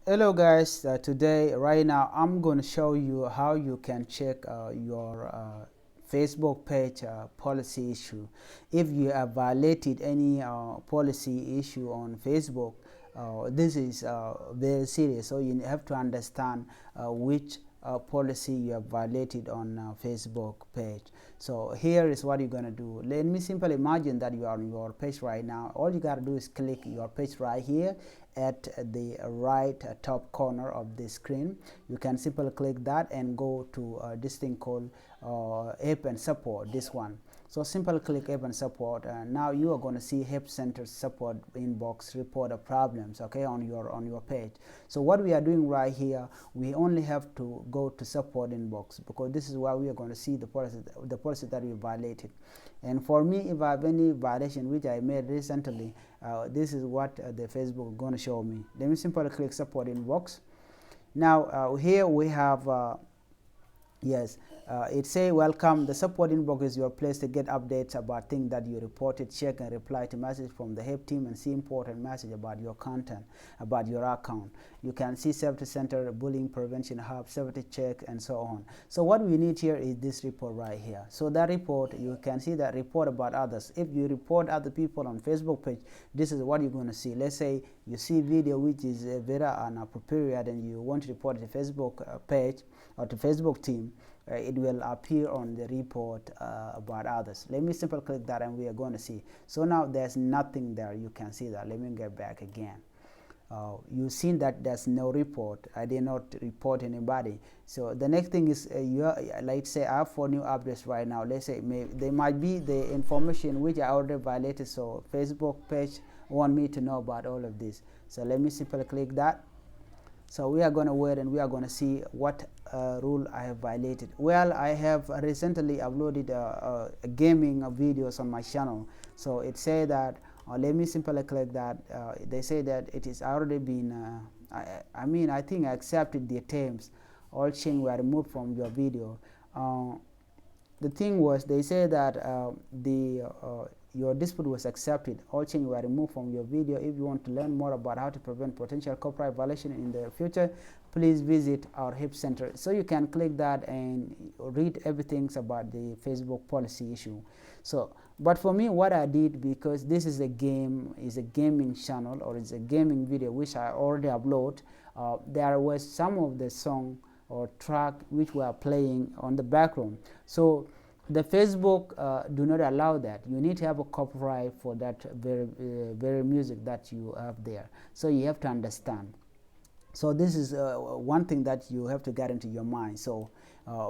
Hello guys, today right now I'm going to show you how you can check your Facebook page policy issue. If you have violated any policy issue on Facebook, this is very serious, so you have to understand which policy you have violated on Facebook page. So here is what you're going to do. Let me simply imagine that you are on your page right now. All you got to do is click your page right here at the right top corner of the screen. You can simply click that and go to this thing called help and support, this one. So simply click help and support, and now you are going to see help center support inbox report of problems, okay, on your page. So what we are doing right here, we only have to go to support inbox, because this is where we are going to see the policy that we violated. And for me, if I have any violation which I made recently, this is what the Facebook is going to show me. Let me simply click support inbox. Now here we have yes, it say welcome. The support inbox is your place to get updates about things that you reported, check and reply to message from the help team, and see important message about your content, about your account. You can see safety center, bullying prevention hub, safety check, and so on. So what we need here is this report right here. So that report, you can see that report about others. If you report other people on Facebook page, this is what you're going to see. Let's say you see video which is very inappropriate and you want to report to Facebook page or to Facebook team. It will appear on the report about others. Let me simply click that and we are going to see. So now there's nothing there. You can see that. Let me get back again. You've seen that there's no report. I did not report anybody. So the next thing is let's say I have 4 new updates right now. Let's say they might be the information which I already violated, so Facebook page want me to know about all of this. So let me simply click that. So we are going to wait and we are going to see what rule I have violated. Well, I have recently uploaded gaming videos on my channel. So it says that, let me simply click that. They say that it is already been, I think I accepted the terms. All change were removed from your video. The thing was, they say that your dispute was accepted. All changes were removed from your video. If you want to learn more about how to prevent potential copyright violation in the future, please visit our help center. So you can click that and read everything about the Facebook policy issue. So, but for me, what I did, because this is a gaming channel, or it's a gaming video which I already upload, there was some of the song or track which were playing on the background. So the Facebook do not allow that. You need to have a copyright for that very music that you have there. So you have to understand. So this is one thing that you have to get into your mind. So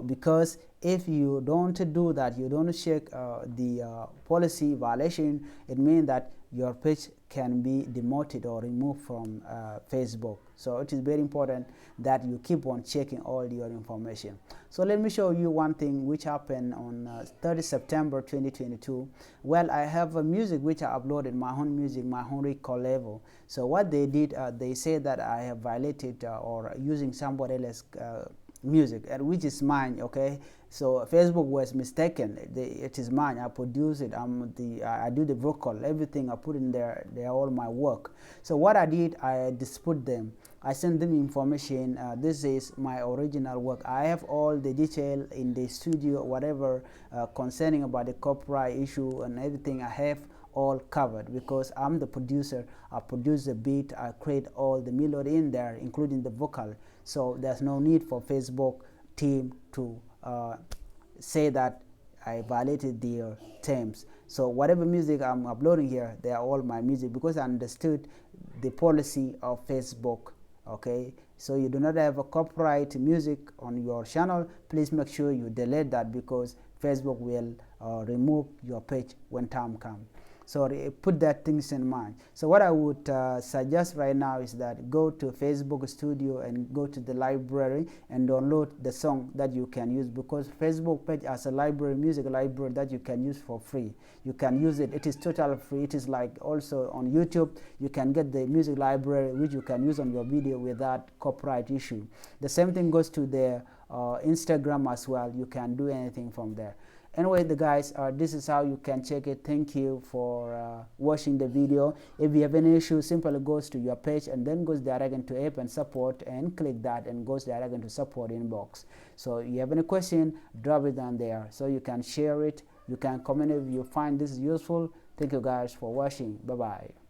because if you don't do that, you don't check the policy violation, it means that your page can be demoted or removed from Facebook. So it is very important that you keep on checking all your information. So let me show you one thing which happened on 30 September 2022. Well, I have a music which I uploaded, my own music, my own record level. So what they did, they say that I have violated or using somebody else's music, which is mine, okay? So Facebook was mistaken. It is mine. I produce it. I do the vocal, everything I put in there. They are all my work. So what I did, I dispute them. I sent them information. This is my original work. I have all the detail in the studio, whatever concerning about the copyright issue and everything. I have all covered because I'm the producer. I produce the beat. I create all the melody in there, including the vocal. So there's no need for Facebook team to say that I violated their terms. So whatever music I'm uploading here, they are all my music, because I understood the policy of Facebook. Okay, so you do not have a copyright music on your channel. Please make sure you delete that, because Facebook will remove your page when time comes. So put that things in mind. So what I would suggest right now is that go to Facebook Studio and go to the library and download the song that you can use, because Facebook page has a library, music library, that you can use for free. You can use it. It is totally free. It is like also on YouTube. You can get the music library which you can use on your video without copyright issue. The same thing goes to the Instagram as well. You can do anything from there. Anyway, the guys, this is how you can check it. Thank you for watching the video. If you have any issue, simply goes to your page and then goes direct into app and support, and click that and goes direct into support inbox. So you have any question, drop it down there so you can share it. You can comment if you find this useful. Thank you guys for watching. Bye bye.